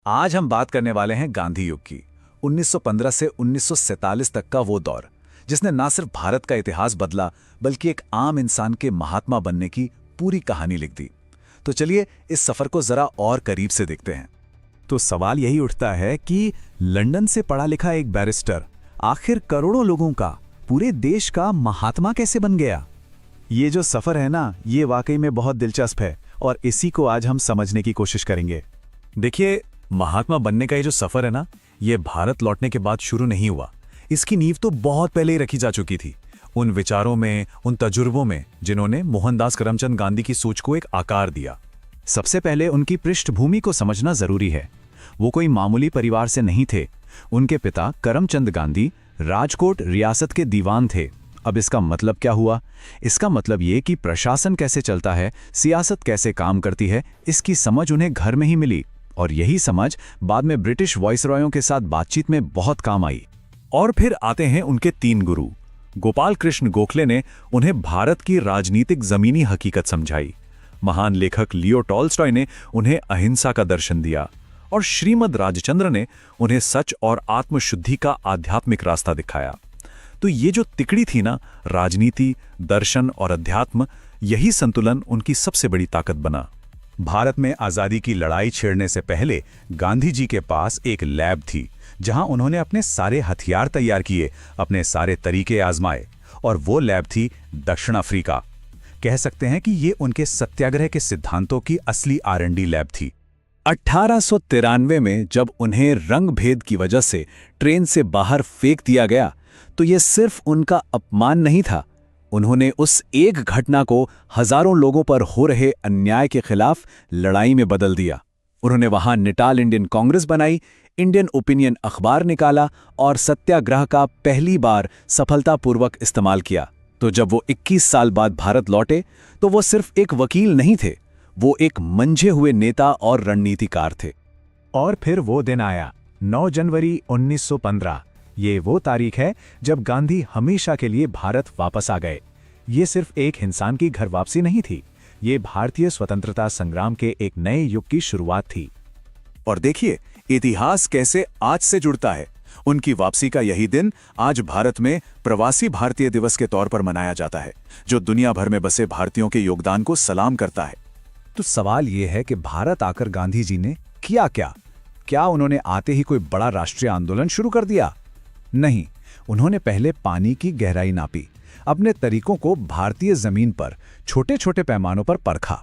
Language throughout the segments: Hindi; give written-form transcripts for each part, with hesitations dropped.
आज हम बात करने वाले हैं गांधी युग की। 1915 से 1947 तक का वो दौर जिसने ना सिर्फ भारत का इतिहास बदला बल्कि एक आम इंसान के महात्मा बनने की पूरी कहानी लिख दी। तो चलिए इस सफर को जरा और करीब से देखते हैं। तो सवाल यही उठता है कि लंदन से पढ़ा लिखा एक बैरिस्टर आखिर करोड़ों लोगों का, पूरे देश का महात्मा कैसे बन गया। ये जो सफर है ना, ये वाकई में बहुत दिलचस्प है और इसी को आज हम समझने की कोशिश करेंगे। देखिए, महात्मा बनने का ये जो सफर है ना, ये भारत लौटने के बाद शुरू नहीं हुआ। इसकी नींव तो बहुत पहले ही रखी जा चुकी थी, उन विचारों में, उन तजुर्बों में जिन्होंने मोहनदास करमचंद गांधी की सोच को एक आकार दिया। सबसे पहले उनकी पृष्ठभूमि को समझना जरूरी है। वो कोई मामूली परिवार से नहीं थे। उनके पिता करमचंद गांधी राजकोट रियासत के दीवान थे। अब इसका मतलब क्या हुआ? इसका मतलब ये कि प्रशासन कैसे चलता है, सियासत कैसे काम करती है, इसकी समझ उन्हें घर में ही मिली और यही समझ बाद में ब्रिटिश वाइसरॉयों के साथ बातचीत में बहुत काम आई। और फिर आते हैं उनके तीन गुरु। गोपाल कृष्ण गोखले ने उन्हें भारत की राजनीतिक जमीनी हकीकत समझाई। महान लेखक लियो टॉल्स्टॉय ने उन्हें अहिंसा का दर्शन दिया और श्रीमद राजचंद्र ने उन्हें सच और आत्मशुद्धि का आध्यात्मिक रास्ता दिखाया। तो ये जो तिकड़ी थी ना, राजनीति, दर्शन और अध्यात्म, यही संतुलन उनकी सबसे बड़ी ताकत बना। भारत में आजादी की लड़ाई छेड़ने से पहले गांधी जी के पास एक लैब थी जहां उन्होंने अपने सारे हथियार तैयार किए, अपने सारे तरीके आजमाए, और वो लैब थी दक्षिण अफ्रीका। कह सकते हैं कि ये उनके सत्याग्रह के सिद्धांतों की असली R&D लैब थी। 1893 में जब उन्हें रंग भेद की वजह से ट्रेन से बाहर फेंक दिया गया, तो ये सिर्फ उनका अपमान नहीं था। उन्होंने उस एक घटना को हजारों लोगों पर हो रहे अन्याय के खिलाफ लड़ाई में बदल दिया। उन्होंने वहां निटाल इंडियन कांग्रेस बनाई, इंडियन ओपिनियन अखबार निकाला और सत्याग्रह का पहली बार सफलतापूर्वक इस्तेमाल किया। तो जब वो 21 साल बाद भारत लौटे तो वो सिर्फ एक वकील नहीं थे, वो एक मंझे हुए नेता और रणनीतिकार थे। और फिर वो दिन आया, 9 जनवरी 1915। ये वो तारीख है जब गांधी हमेशा के लिए भारत वापस आ गए। ये सिर्फ एक इंसान की घर वापसी नहीं थी, ये भारतीय स्वतंत्रता संग्राम के एक नए युग की शुरुआत थी। और देखिए इतिहास कैसे आज से जुड़ता है। उनकी वापसी का यही दिन आज भारत में प्रवासी भारतीय दिवस के तौर पर मनाया जाता है, जो दुनिया भर में बसे भारतीयों के योगदान को सलाम करता है। तो सवाल यह है कि भारत आकर गांधी जी ने किया क्या? क्या उन्होंने आते ही कोई बड़ा राष्ट्रीय आंदोलन शुरू कर दिया? नहीं, उन्होंने पहले पानी की गहराई नापी, अपने तरीकों को भारतीय जमीन पर छोटे छोटे पैमानों पर परखा।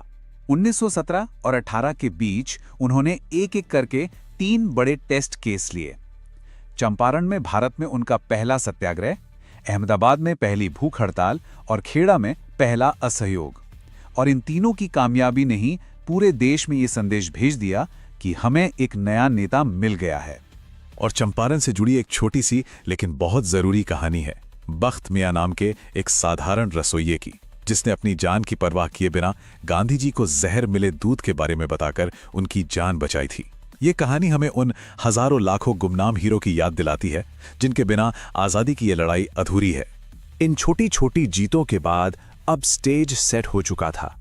1917 और 18 के बीच उन्होंने एक एक करके 3 बड़े टेस्ट केस लिए। चंपारण में भारत में उनका पहला सत्याग्रह, अहमदाबाद में पहली भूख हड़ताल और खेड़ा में पहला असहयोग। और इन तीनों की कामयाबी ने ही पूरे देश में ये संदेश भेज दिया कि हमें एक नया नेता मिल गया है। और चंपारण से जुड़ी एक छोटी सी लेकिन बहुत जरूरी कहानी है बख्त मियां नाम के एक साधारण रसोइये की, जिसने अपनी जान की परवाह किए बिना गांधी जी को जहर मिले दूध के बारे में बताकर उनकी जान बचाई थी। ये कहानी हमें उन हजारों लाखों गुमनाम हीरो की याद दिलाती है जिनके बिना आजादी की ये लड़ाई अधूरी है। इन छोटी छोटी जीतों के बाद अब स्टेज सेट हो चुका था।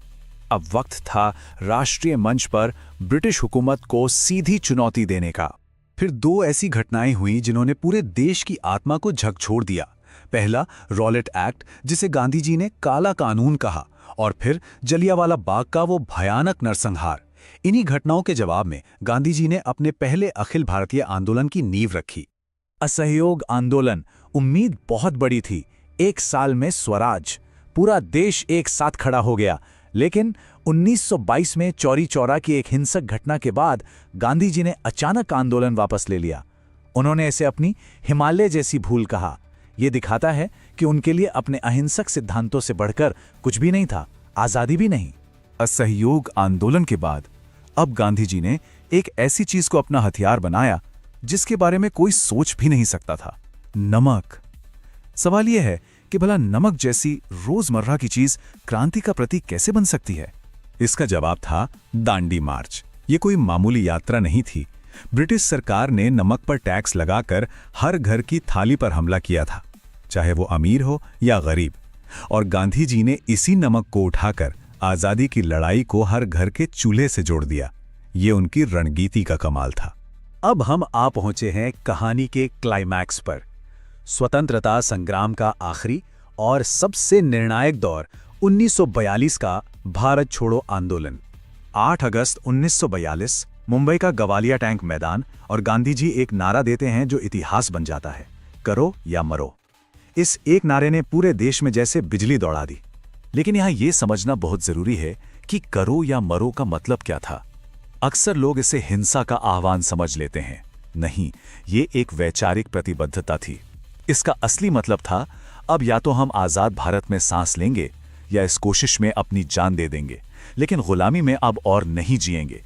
अब वक्त था राष्ट्रीय मंच पर ब्रिटिश हुकूमत को सीधी चुनौती देने का। फिर 2 ऐसी घटनाएं हुई जिन्होंने पूरे देश की आत्मा को झकझोर दिया। पहला रॉलेट एक्ट, जिसे गांधी जी ने काला कानून कहा, और फिर जलियांवाला बाग का वो भयानक नरसंहार। इन्हीं घटनाओं के जवाब में गांधी जी ने अपने पहले अखिल भारतीय आंदोलन की नींव रखी। असहयोग आंदोलन। उम्मीद बहुत बड़ी थी, 1 साल में स्वराज, पूरा देश एक साथ खड़ा हो गया। लेकिन 1922 में चौरी चौरा की एक हिंसक घटना के बाद गांधी जी ने अचानक आंदोलन वापस ले लिया। उन्होंने इसे अपनी हिमालय जैसी भूल कहा। यह दिखाता है कि उनके लिए अपने अहिंसक सिद्धांतों से बढ़कर कुछ भी नहीं था, आजादी भी नहीं। असहयोग आंदोलन के बाद अब गांधी जी ने एक ऐसी चीज को अपना हथियार बनाया जिसके बारे में कोई सोच भी नहीं सकता था, नमक। सवाल यह है कि भला नमक जैसी रोजमर्रा की चीज क्रांति का प्रतीक कैसे बन सकती है? इसका जवाब था दांडी मार्च। ये कोई मामूली यात्रा नहीं थी। ब्रिटिश सरकार ने नमक पर टैक्स लगाकर हर घर की थाली पर हमला किया था, चाहे वो अमीर हो या गरीब। और गांधी जी ने इसी नमक को उठाकर आजादी की लड़ाई को हर घर के चूल्हे से जोड़ दिया। ये उनकी रणनीति का कमाल था। अब हम आ पहुंचे हैं कहानी के क्लाइमैक्स पर। स्वतंत्रता संग्राम का आखिरी और सबसे निर्णायक दौर 1942 का भारत छोड़ो आंदोलन। 8 अगस्त 1942 मुंबई का गवालिया टैंक मैदान, और गांधी जी एक नारा देते हैं जो इतिहास बन जाता है, करो या मरो। इस एक नारे ने पूरे देश में जैसे बिजली दौड़ा दी। लेकिन यहाँ ये समझना बहुत जरूरी है कि करो या मरो का मतलब क्या था। अक्सर लोग इसे हिंसा का आह्वान समझ लेते हैं। नहीं, ये एक वैचारिक प्रतिबद्धता थी। इसका असली मतलब था, अब या तो हम आजाद भारत में सांस लेंगे या इस कोशिश में अपनी जान दे देंगे, लेकिन गुलामी में अब और नहीं जिएंगे।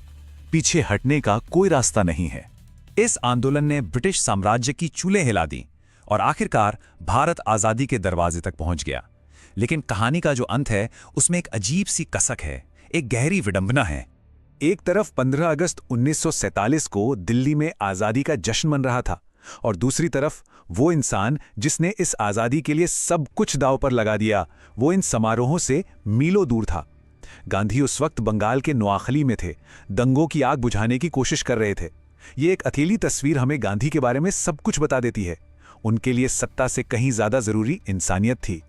पीछे हटने का कोई रास्ता नहीं है। इस आंदोलन ने ब्रिटिश साम्राज्य की चूल्हे हिला दी और आखिरकार भारत आजादी के दरवाजे तक पहुंच गया। लेकिन कहानी का जो अंत है उसमें एक अजीब सी कसक है, एक गहरी विडंबना है। एक तरफ 15 अगस्त 1947 को दिल्ली में आजादी का जश्न मन रहा था, और दूसरी तरफ वो इंसान जिसने इस आजादी के लिए सब कुछ दांव पर लगा दिया, वो इन समारोहों से मीलों दूर था। गांधी उस वक्त बंगाल के नोआखली में थे, दंगों की आग बुझाने की कोशिश कर रहे थे। ये एक अकेली तस्वीर हमें गांधी के बारे में सब कुछ बता देती है। उनके लिए सत्ता से कहीं ज्यादा जरूरी इंसानियत थी।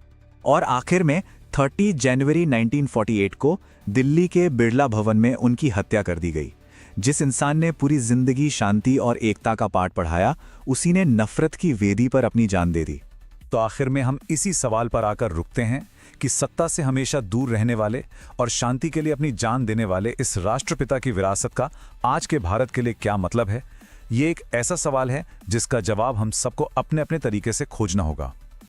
और आखिर में 30 जनवरी 1948 को दिल्ली के बिरला भवन में उनकी हत्या कर दी गई। जिस इंसान ने पूरी जिंदगी शांति और एकता का पाठ पढ़ाया, उसी ने नफरत की वेदी पर अपनी जान दे दी। तो आखिर में हम इसी सवाल पर आकर रुकते हैं कि सत्ता से हमेशा दूर रहने वाले और शांति के लिए अपनी जान देने वाले इस राष्ट्रपिता की विरासत का आज के भारत के लिए क्या मतलब है। ये एक ऐसा सवाल है जिसका जवाब हम सबको अपने अपने तरीके से खोजना होगा।